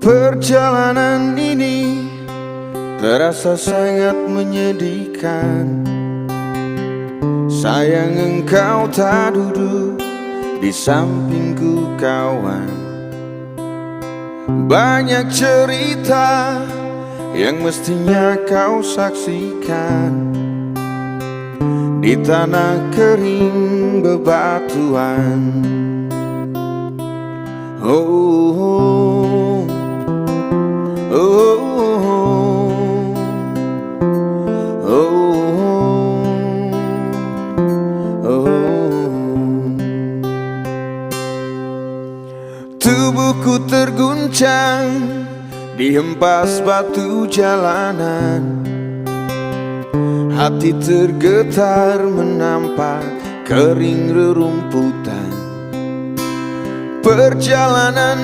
Perjalanan ini terasa sangat menyedihkan. Sayang engkau tak duduk di sampingku kawan. Banyak cerita yang mestinya kau saksikan di tanah kering bebatuan. Oh, oh, oh, oh, oh. Tubuhku terguncang dihempas batu jalanan. Hati tergetar menampak kering rerumputan. Perjalanan